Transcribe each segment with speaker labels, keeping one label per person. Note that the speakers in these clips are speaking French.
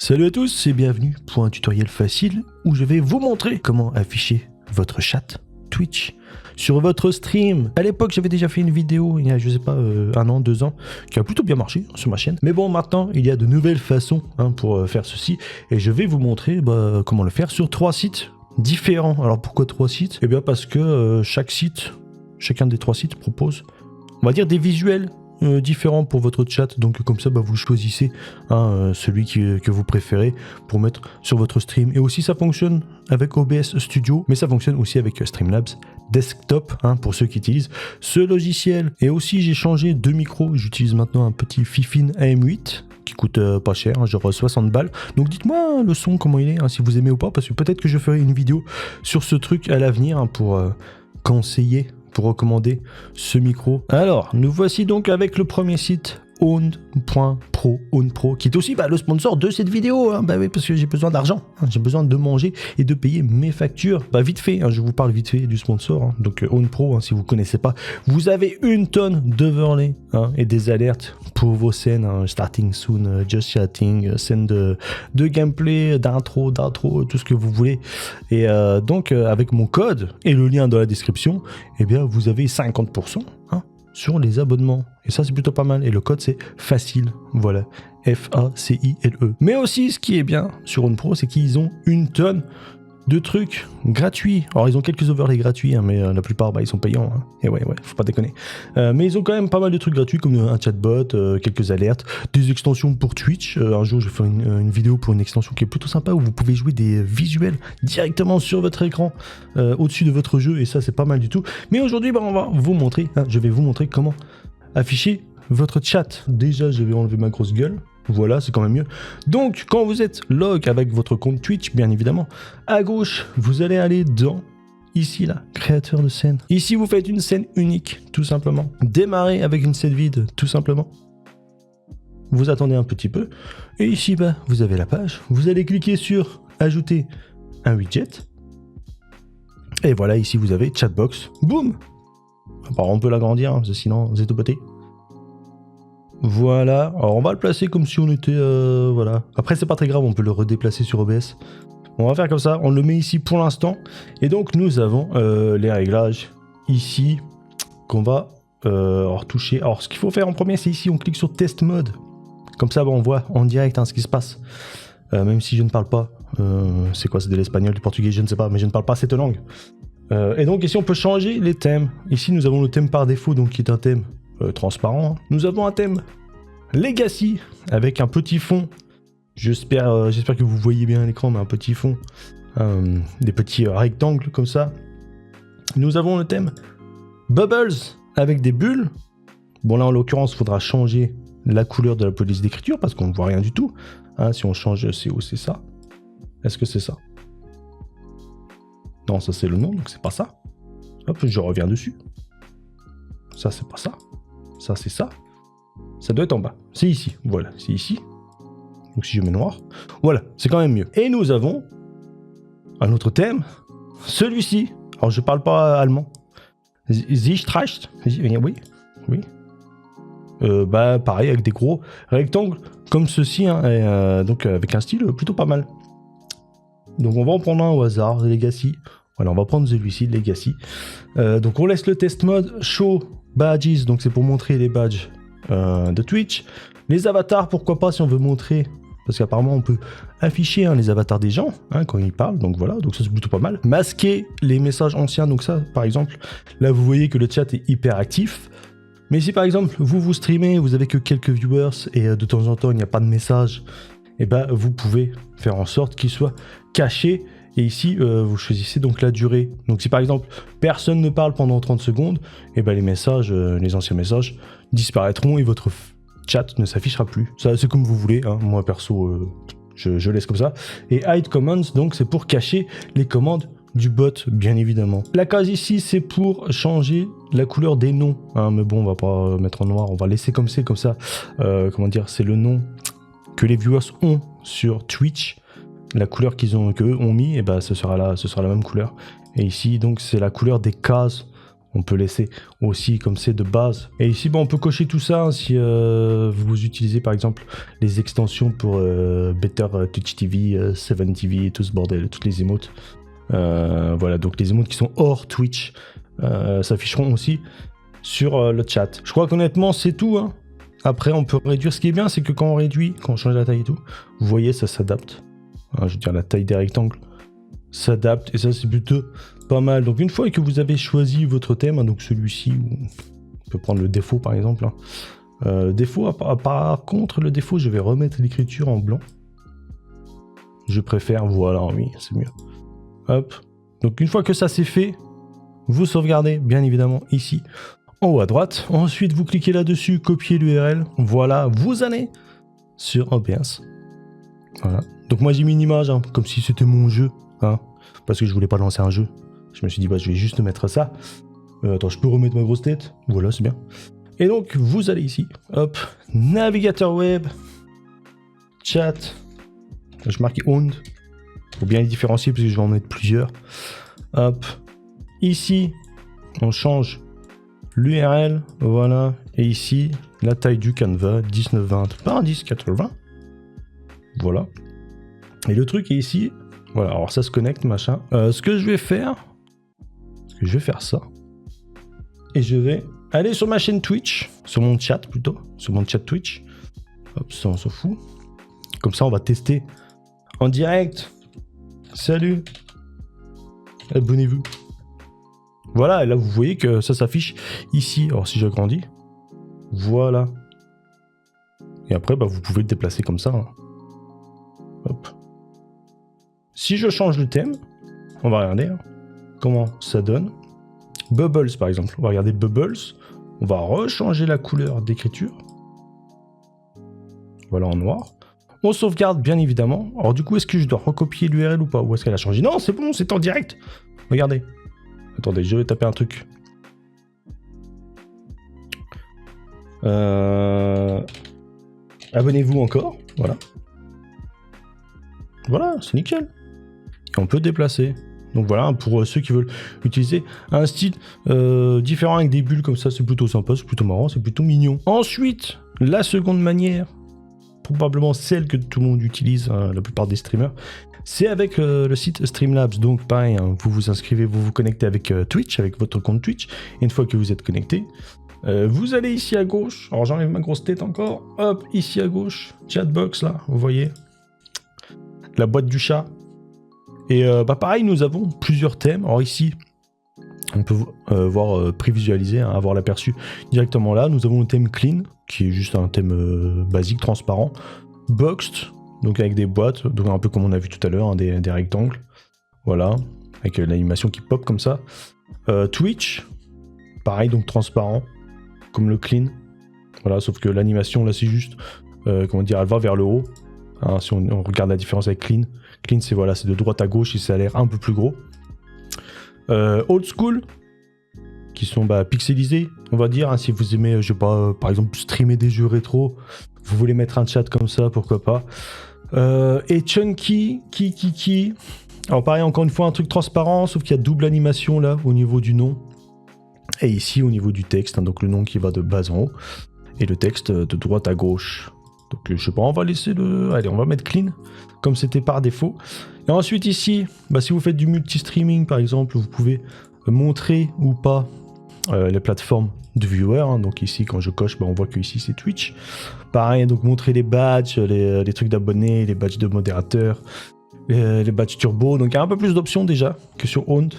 Speaker 1: Salut à tous et bienvenue pour un tutoriel facile où je vais vous montrer comment afficher votre chat Twitch sur votre stream. À l'époque, j'avais déjà fait une vidéo il y a, je sais pas, 1 an, 2 ans, qui a plutôt bien marché sur ma chaîne. Mais bon, maintenant, il y a de nouvelles façons pour faire ceci et je vais vous montrer comment le faire sur 3 sites différents. Alors pourquoi 3 sites? Eh bien parce que chacun des 3 sites propose, on va dire, des visuels différents pour votre chat, donc comme ça vous choisissez celui que vous préférez pour mettre sur votre stream. Et aussi ça fonctionne avec OBS Studio, mais ça fonctionne aussi avec Streamlabs Desktop pour ceux qui utilisent ce logiciel. Et aussi j'ai changé de micro, j'utilise maintenant un petit Fifine AM8 qui coûte pas cher, genre 60 balles. Donc dites-moi le son comment il est, si vous aimez ou pas, parce que peut-être que je ferai une vidéo sur ce truc à l'avenir pour conseiller, pour recommander ce micro. Alors, nous voici donc avec le premier site, Own.pro, Own.pro, qui est aussi le sponsor de cette vidéo. Oui, parce que j'ai besoin d'argent, j'ai besoin de manger et de payer mes factures. Vite fait, je vous parle vite fait du sponsor. Donc Own.pro, si vous connaissez pas, vous avez une tonne d'overlays et des alertes pour vos scènes, starting soon, just chatting, scènes de gameplay, d'intro, tout ce que vous voulez. Et donc avec mon code et le lien dans la description, eh bien vous avez 50% sur les abonnements. Et ça, c'est plutôt pas mal. Et le code, c'est facile. Voilà. F-A-C-I-L-E. Mais aussi, ce qui est bien sur Own.pro, c'est qu'ils ont une tonne de trucs gratuits. Alors, ils ont quelques overlays gratuits, mais la plupart, ils sont payants. Et ouais, faut pas déconner. Mais ils ont quand même pas mal de trucs gratuits, comme un chatbot, quelques alertes, des extensions pour Twitch. Un jour, je vais faire une vidéo pour une extension qui est plutôt sympa, où vous pouvez jouer des visuels directement sur votre écran, au-dessus de votre jeu, et ça, c'est pas mal du tout. Mais aujourd'hui, on va vous montrer, je vais vous montrer comment afficher votre chat. Déjà, je vais enlever ma grosse gueule. Voilà, c'est quand même mieux. Donc, quand vous êtes log avec votre compte Twitch, bien évidemment, à gauche, vous allez aller dans, ici, là, créateur de scène. Ici, vous faites une scène unique, tout simplement. Démarrer avec une scène vide, tout simplement. Vous attendez un petit peu. Et ici, vous avez la page. Vous allez cliquer sur ajouter un widget. Et voilà, ici, vous avez chatbox. Boum! Alors, on peut l'agrandir, parce que sinon, vous êtes au pâté. Voilà, alors on va le placer comme si on était, voilà. Après c'est pas très grave, on peut le redéplacer sur OBS. On va faire comme ça, on le met ici pour l'instant. Et donc nous avons les réglages ici qu'on va retoucher. Alors ce qu'il faut faire en premier, c'est ici, on clique sur Test Mode. Comme ça, on voit en direct ce qui se passe. Même si je ne parle pas, c'est quoi, c'est de l'espagnol, du portugais, je ne sais pas, mais je ne parle pas cette langue. Et donc ici on peut changer les thèmes. Ici nous avons le thème par défaut, donc qui est un thème transparent. Nous avons un thème Legacy avec un petit fond. J'espère que vous voyez bien à l'écran, mais un petit fond, des petits rectangles comme ça. Nous avons le thème Bubbles avec des bulles. Bon là en l'occurrence, il faudra changer la couleur de la police d'écriture parce qu'on ne voit rien du tout. Si on change CO, c'est ça. Est-ce que c'est ça? Non, ça c'est le nom, donc c'est pas ça. Hop, je reviens dessus. Ça c'est pas ça. Ça c'est ça. Ça doit être en bas. C'est ici. Voilà, c'est ici. Donc si je mets noir, voilà, c'est quand même mieux. Et nous avons un autre thème. Celui-ci. Alors je parle pas allemand. Sichtrecht. Oui. Oui. Pareil avec des gros rectangles comme ceci, et, donc avec un style plutôt pas mal. Donc on va en prendre un au hasard, Legacy. Voilà, on va prendre celui-ci, Legacy. Donc on laisse le test mode show badges, donc c'est pour montrer les badges de Twitch. Les avatars, pourquoi pas si on veut montrer, parce qu'apparemment on peut afficher les avatars des gens quand ils parlent, donc voilà, donc ça c'est plutôt pas mal. Masquer les messages anciens, donc ça par exemple, là vous voyez que le chat est hyper actif. Mais si par exemple vous streamez, vous avez que quelques viewers et de temps en temps il n'y a pas de message, et vous pouvez faire en sorte qu'il soit caché. Et ici, vous choisissez donc la durée. Donc si par exemple, personne ne parle pendant 30 secondes, les messages, les anciens messages disparaîtront et votre chat ne s'affichera plus. Ça, c'est comme vous voulez. Moi, perso, je laisse comme ça. Et hide commands, donc c'est pour cacher les commandes du bot, bien évidemment. La case ici, c'est pour changer la couleur des noms. Mais bon, on va pas mettre en noir, on va laisser comme c'est, comme ça. Comment dire, c'est le nom que les viewers ont sur Twitch. La couleur qu'eux ont mis, ce sera la même couleur. Et ici, donc, c'est la couleur des cases On peut laisser aussi comme c'est de base. Et ici, on peut cocher tout ça hein, si vous utilisez par exemple les extensions pour Better Twitch TV, 7TV et tout ce bordel, toutes les émotes. Voilà, donc les émotes qui sont hors Twitch s'afficheront aussi sur le chat. Je crois qu'honnêtement, c'est tout. Hein. Après, on peut réduire. Ce qui est bien, c'est que quand on réduit, quand on change la taille et tout, vous voyez, ça s'adapte. Hein, je veux dire, la taille des rectangles s'adapte et ça, c'est plutôt pas mal. Donc, une fois que vous avez choisi votre thème, hein, donc celui-ci, on peut prendre le défaut par exemple. Hein. Défaut, par contre, le défaut, je vais remettre l'écriture en blanc. Je préfère, voilà, oui, c'est mieux. Hop. Donc, une fois que ça c'est fait, vous sauvegardez, bien évidemment, ici, en haut à droite. Ensuite, vous cliquez là-dessus, copier l'URL. Voilà, vous allez sur OBS. Voilà. Donc, moi, j'ai mis une image, hein, comme si c'était mon jeu, hein, parce que je voulais pas lancer un jeu. Je me suis dit, bah, je vais juste mettre ça. Attends, je peux remettre ma grosse tête. Voilà, c'est bien. Et donc, vous allez ici, hop, navigateur web, chat. Je marque Owned pour bien les différencier, parce que je vais en mettre plusieurs. Hop, ici, on change l'URL, voilà, et ici, la taille du canevas, 1920 par 1080. Voilà. Et le truc est ici, voilà, alors ça se connecte, machin. Ce que je vais faire, ça. Et je vais aller sur ma chaîne Twitch, sur mon chat plutôt, sur mon chat Twitch. Hop, ça on s'en fout. Comme ça, on va tester en direct. Salut. Abonnez-vous. Voilà, et là vous voyez que ça s'affiche ici. Alors si j'agrandis, voilà. Et après, bah, vous pouvez le déplacer comme ça. Hein. Hop. Si je change le thème, on va regarder hein, comment ça donne. Bubbles par exemple. On va regarder Bubbles. On va rechanger la couleur d'écriture. Voilà en noir. On sauvegarde bien évidemment. Alors du coup, est-ce que je dois recopier l'URL ou pas? Ou est-ce qu'elle a changé? Non, c'est bon, c'est en direct. Regardez. Attendez, je vais taper un truc. Abonnez-vous encore. Voilà. Voilà, c'est nickel. Et on peut déplacer. Donc voilà, pour ceux qui veulent utiliser un style différent avec des bulles comme ça, c'est plutôt sympa, c'est plutôt marrant, c'est plutôt mignon. Ensuite, la seconde manière, probablement celle que tout le monde utilise, hein, la plupart des streamers, c'est avec le site Streamlabs. Donc pareil, hein, vous vous inscrivez, vous vous connectez avec Twitch, avec votre compte Twitch. Et une fois que vous êtes connecté, vous allez ici à gauche. Alors j'enlève ma grosse tête encore. Hop, ici à gauche, chatbox là, vous voyez. La boîte du chat. Et bah pareil, nous avons plusieurs thèmes. Alors ici, on peut voir prévisualiser, hein, avoir l'aperçu directement là. Nous avons le thème clean, qui est juste un thème basique, transparent. Boxed, donc avec des boîtes, donc un peu comme on a vu tout à l'heure, hein, des rectangles. Voilà, avec l'animation qui pop comme ça. Twitch, pareil, donc transparent, comme le clean. Voilà, sauf que l'animation là c'est juste, comment dire, elle va vers le haut. Hein, si on regarde la différence avec clean. Clean, c'est voilà, c'est de droite à gauche et ça a l'air un peu plus gros. Old school, qui sont pixelisés, on va dire. Hein, si vous aimez, je sais pas, par exemple, streamer des jeux rétro, vous voulez mettre un chat comme ça, pourquoi pas. Et chunky, qui. Alors pareil, encore une fois, un truc transparent, sauf qu'il y a double animation là, au niveau du nom. Et ici, au niveau du texte, hein, donc le nom qui va de bas en haut, et le texte de droite à gauche. Donc je sais pas, on va laisser le... Allez, on va mettre clean, comme c'était par défaut. Et ensuite ici, si vous faites du multi-streaming par exemple, vous pouvez montrer ou pas les plateformes de viewers. Hein. Donc ici, quand je coche, on voit que ici c'est Twitch. Pareil, donc montrer les badges, les trucs d'abonnés, les badges de modérateurs, les badges turbo. Donc il y a un peu plus d'options déjà que sur Owned.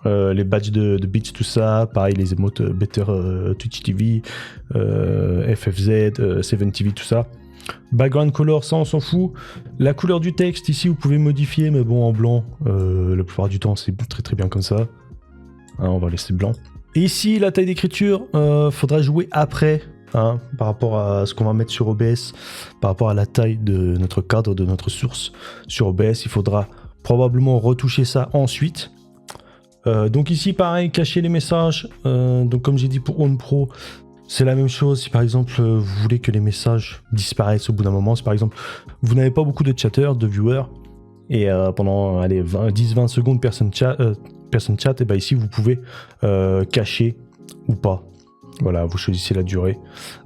Speaker 1: Les badges de bits, tout ça, pareil, les emotes Better Twitch TV, FFZ, 7TV, tout ça. Background color, ça on s'en fout. La couleur du texte, ici vous pouvez modifier, mais bon, en blanc, la plupart du temps c'est très très bien comme ça. Hein, on va laisser blanc. Et ici, la taille d'écriture, faudra jouer après, hein, par rapport à ce qu'on va mettre sur OBS, par rapport à la taille de notre cadre, de notre source sur OBS, il faudra probablement retoucher ça ensuite. Donc ici pareil, cacher les messages, donc comme j'ai dit pour Own Pro, c'est la même chose. Si par exemple vous voulez que les messages disparaissent au bout d'un moment, si par exemple vous n'avez pas beaucoup de chatters, de viewers, et pendant 10-20 secondes personne personne chat, et ben ici vous pouvez cacher ou pas. Voilà, vous choisissez la durée.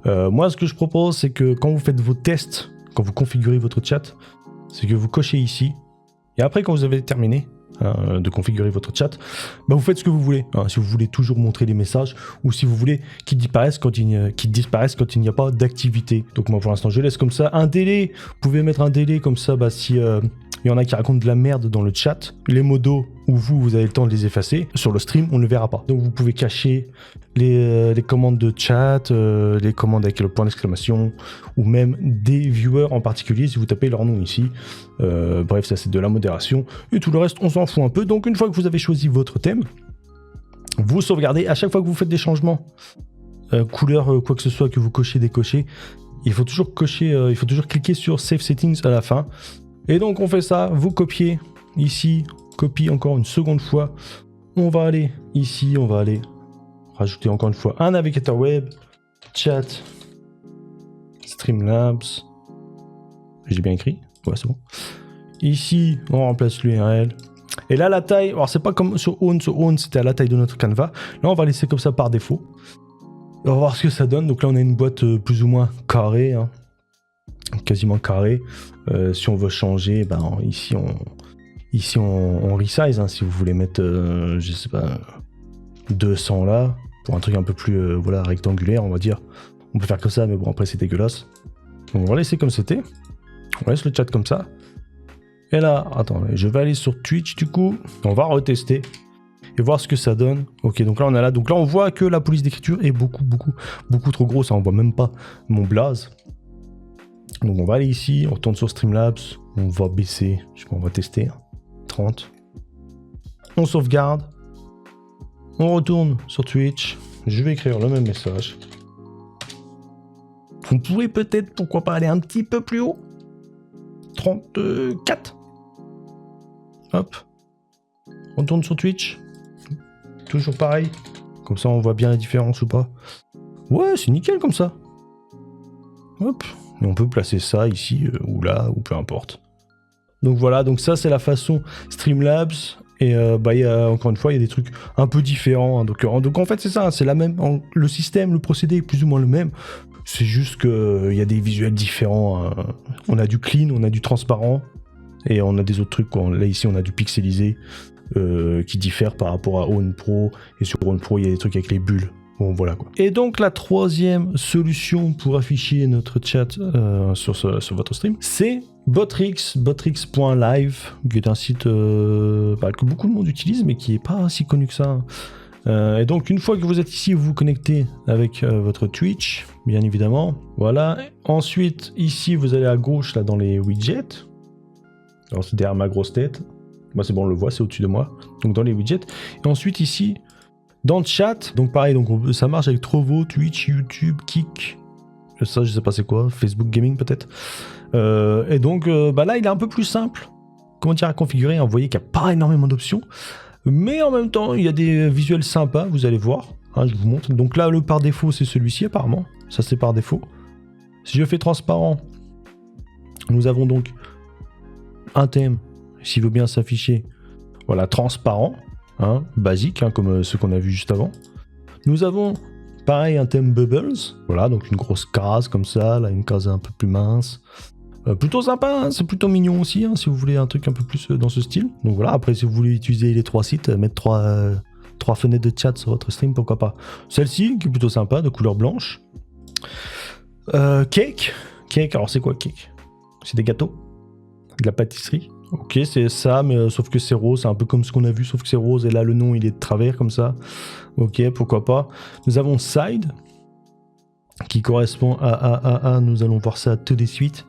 Speaker 1: Moi, ce que je propose, c'est que quand vous faites vos tests, quand vous configurez votre chat, c'est que vous cochez ici. Et après, quand vous avez terminé de configurer votre chat, bah, vous faites ce que vous voulez. Si vous voulez toujours montrer les messages ou si vous voulez qu'ils disparaissent quand il n'y a pas d'activité. Donc moi, pour l'instant, je laisse comme ça. Un délai, vous pouvez mettre un délai comme ça, bah, si... il y en a qui racontent de la merde dans le chat. Les modos où vous avez le temps de les effacer. Sur le stream, on ne le verra pas. Donc vous pouvez cacher les commandes de chat, les commandes avec le point d'exclamation, ou même des viewers en particulier si vous tapez leur nom ici. Bref, ça c'est de la modération. Et tout le reste, on s'en fout un peu. Donc une fois que vous avez choisi votre thème, vous sauvegardez. À chaque fois que vous faites des changements, couleur, quoi que ce soit que vous cochez, décochez, il faut toujours cliquer sur Save Settings à la fin. Et donc on fait ça, vous copiez ici, copie encore une seconde fois. On va aller ici, on va aller rajouter encore une fois un navigateur web, chat, Streamlabs. J'ai bien écrit? Ouais, c'est bon. Ici, on remplace l'URL. Et là, la taille, alors c'est pas comme sur Own c'était à la taille de notre canevas. Là, on va laisser comme ça par défaut. Et on va voir ce que ça donne. Donc là, on a une boîte plus ou moins carrée, hein. Quasiment carré. Si on veut changer, ben ici on resize, hein, si vous voulez mettre je sais pas 200 là pour un truc un peu plus voilà, rectangulaire, on va dire. On peut faire comme ça, mais bon, après c'est dégueulasse. Donc on va laisser comme c'était. On laisse le chat comme ça. Et là, attendez, je vais aller sur Twitch du coup. On va retester et voir ce que ça donne. Ok, donc là on a là, donc là on voit que la police d'écriture est beaucoup trop grosse. On voit même pas mon blaze. Donc on va aller ici, on retourne sur Streamlabs, on va baisser, je sais pas, on va tester, 30. On sauvegarde, on retourne sur Twitch, je vais écrire le même message. Vous pourrez peut-être, pourquoi pas, aller un petit peu plus haut. 34. Hop. On tourne sur Twitch. Toujours pareil. Comme ça on voit bien la différence ou pas. Ouais, c'est nickel comme ça. Hop. Et on peut placer ça ici ou là, ou peu importe. Donc voilà, donc ça c'est la façon Streamlabs. Et encore une fois, il y a des trucs un peu différents. Hein. Donc en fait c'est ça, c'est la même. Le système, le procédé est plus ou moins le même. C'est juste qu'il y a des visuels différents. Hein. On a du clean, on a du transparent. Et on a des autres trucs. Quoi. Là ici on a du pixelisé qui diffère par rapport à Own Pro. Et sur Own Pro il y a des trucs avec les bulles. Bon, voilà quoi. Et donc la troisième solution pour afficher notre chat sur votre stream, c'est Botrix, botrix.live, qui est un site que beaucoup de monde utilise, mais qui n'est pas si connu que ça. Et donc une fois que vous êtes ici, vous vous connectez avec votre Twitch, bien évidemment. Voilà. Ensuite, ici, vous allez à gauche, là, dans les widgets. Alors c'est derrière ma grosse tête. Bah, c'est bon, on le voit, c'est au-dessus de moi. Donc dans les widgets. Et ensuite, ici... Dans le chat, donc pareil, donc ça marche avec Trovo, Twitch, YouTube, Kik, ça je sais pas c'est quoi, Facebook Gaming peut-être. Et donc là il est un peu plus simple, comment dire, à configurer. Vous voyez qu'il n'y a pas énormément d'options, mais en même temps il y a des visuels sympas, vous allez voir, hein, je vous montre. Donc là le par défaut c'est celui-ci apparemment, ça c'est par défaut. Si je fais transparent, nous avons donc un thème, s'il veut bien s'afficher, voilà, transparent. Hein, basique, hein, comme ce qu'on a vu juste avant. Nous avons pareil un thème Bubbles, voilà, donc une grosse case comme ça, là une case un peu plus mince, plutôt sympa, hein, c'est plutôt mignon aussi, hein, si vous voulez un truc un peu plus dans ce style. Donc voilà, après si vous voulez utiliser les trois sites, mettre trois fenêtres de chat sur votre stream, pourquoi pas. Celle-ci qui est plutôt sympa, de couleur blanche. Cake, alors c'est quoi cake? C'est des gâteaux, de la pâtisserie. Ok, c'est ça, mais sauf que c'est rose, c'est un peu comme ce qu'on a vu, sauf que c'est rose, et là le nom il est de travers comme ça. Ok, pourquoi pas. Nous avons Side, qui correspond à, nous allons voir ça tout de suite.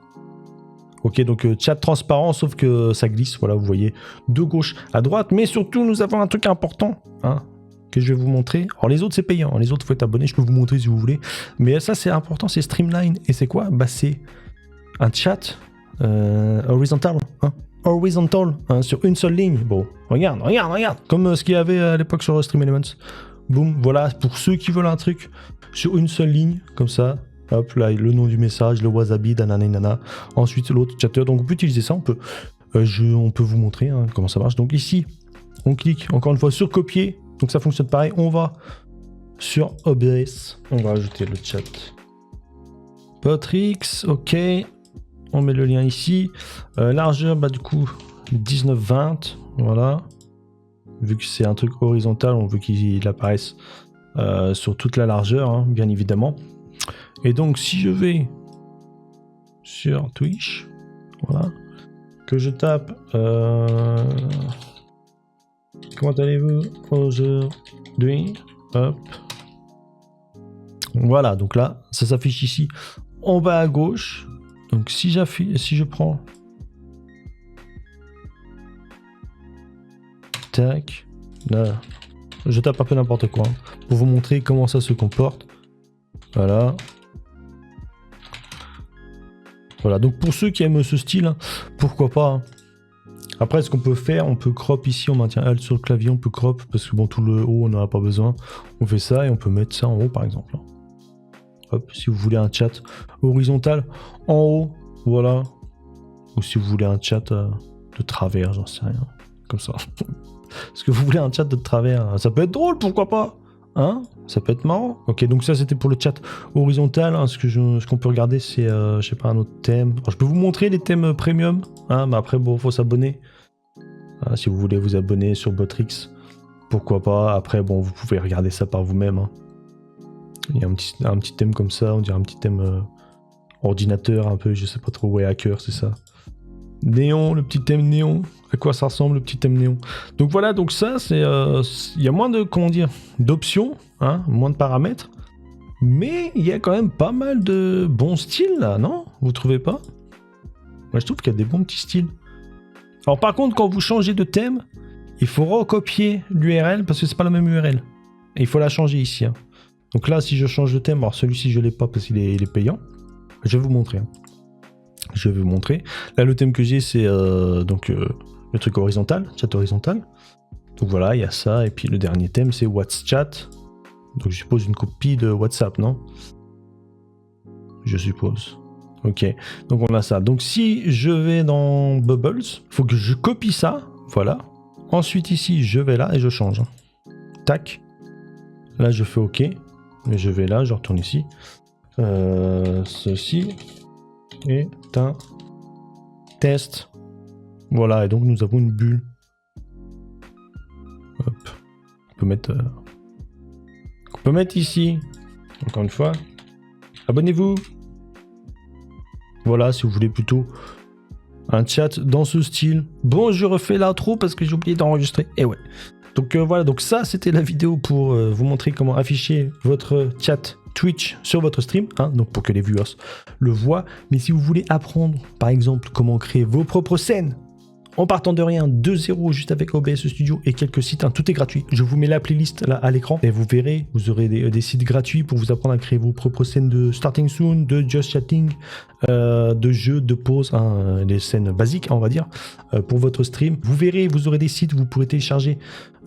Speaker 1: Ok, donc chat transparent, sauf que ça glisse, voilà, vous voyez, de gauche à droite, mais surtout nous avons un truc important, hein, que je vais vous montrer. Alors les autres c'est payant, hein. Les autres faut être abonné, je peux vous montrer si vous voulez, mais ça c'est important, c'est Streamline, et c'est quoi? Bah c'est un chat horizontal, hein. Horizontal, hein, sur une seule ligne. Bon, regarde, comme ce qu'il y avait à l'époque sur Stream Elements. Boum, voilà, pour ceux qui veulent un truc sur une seule ligne, comme ça. Hop, là, le nom du message, le wasabi, nanana. Ensuite, l'autre chatter. Donc, on peut utiliser ça, on peut vous montrer hein, comment ça marche. Donc, ici, On clique encore une fois sur copier. Donc ça fonctionne pareil. On va sur OBS. On va ajouter le chat. Potrix, ok. On met le lien ici. Largeur, bah du coup, 19-20. Voilà. Vu que c'est un truc horizontal, on veut qu'il apparaisse sur toute la largeur, hein, bien évidemment. Et donc, si je vais sur Twitch, voilà, que je tape comment allez-vous aujourd'hui, hop, voilà, donc là, ça s'affiche ici en bas à gauche. Donc si je prends, tac, là, je tape un peu n'importe quoi, hein, pour vous montrer comment ça se comporte. Voilà. Voilà, donc pour ceux qui aiment ce style, hein, pourquoi pas. Hein. Après, ce qu'on peut faire, on peut crop ici, on maintient Alt sur le clavier, on peut crop, parce que bon, tout le haut, on n'en a pas besoin. On fait ça et on peut mettre ça en haut, par exemple. Hop, si vous voulez un chat horizontal, en haut, voilà. Ou si vous voulez un chat de travers, j'en sais rien. Comme ça. Est-ce que vous voulez un chat de travers? Ça peut être drôle, pourquoi pas? Hein? Ça peut être marrant. Ok, donc ça c'était pour le chat horizontal. Hein. Ce qu'on peut regarder, c'est, je sais pas, un autre thème. Alors, je peux vous montrer les thèmes premium. Hein, mais après, bon, faut s'abonner. Si vous voulez vous abonner sur Potrix, pourquoi pas. Après, bon, vous pouvez regarder ça par vous-même. Hein. Il y a un petit thème comme ça. On dirait un petit thème ordinateur, un peu, je sais pas trop. Ouais, hacker, c'est ça. Néon, le petit thème néon. À quoi ça ressemble le petit thème néon? Donc voilà, donc ça, c'est, il y a moins de, comment dire, d'options, hein, moins de paramètres, mais il y a quand même pas mal de bons styles là, non? Vous trouvez pas? Moi, je trouve qu'il y a des bons petits styles. Alors par contre, quand vous changez de thème, il faut recopier l'URL parce que c'est pas la même URL. Et il faut la changer ici. Hein. Donc là, si je change de thème, alors celui-ci je l'ai pas parce qu'il est payant. Je vais vous montrer. Hein. Je vais vous montrer. Là, le thème que j'ai, c'est donc le truc horizontal, chat horizontal. Donc voilà, il y a ça. Et puis le dernier thème, c'est WhatsApp. Donc je suppose une copie de WhatsApp, non? Je suppose. Ok, donc on a ça. Donc si je vais dans Bubbles, il faut que je copie ça. Voilà. Ensuite ici, je vais là et je change. Tac. Là, je fais OK. Et je vais là, je retourne ici. Ceci est un test. Voilà, et donc nous avons une bulle. Hop. On peut mettre ici. Encore une fois. Abonnez-vous. Voilà, si vous voulez plutôt un chat dans ce style. Bon, je refais l'intro parce que j'ai oublié d'enregistrer. Et ouais. Donc voilà, donc ça c'était la vidéo pour vous montrer comment afficher votre chat Twitch sur votre stream, hein, donc pour que les viewers le voient. Mais si vous voulez apprendre, par exemple, comment créer vos propres scènes, en partant de rien, de zéro, juste avec OBS Studio et quelques sites, hein, tout est gratuit. Je vous mets la playlist là à l'écran et vous verrez, vous aurez des sites gratuits pour vous apprendre à créer vos propres scènes de Starting Soon, de Just Chatting, de jeux, de pause, hein, les scènes basiques, on va dire, pour votre stream. Vous verrez, vous aurez des sites, vous pourrez télécharger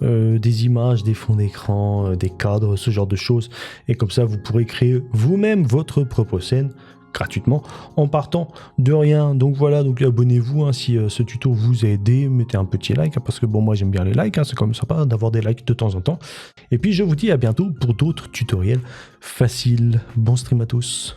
Speaker 1: des images, des fonds d'écran, des cadres, ce genre de choses. Et comme ça, vous pourrez créer vous-même votre propre scène gratuitement en partant de rien. Donc voilà, donc abonnez-vous hein, si ce tuto vous a aidé, mettez un petit like hein, parce que bon, moi j'aime bien les likes, hein, c'est quand même sympa d'avoir des likes de temps en temps. Et puis je vous dis à bientôt pour d'autres tutoriels faciles. Bon stream à tous.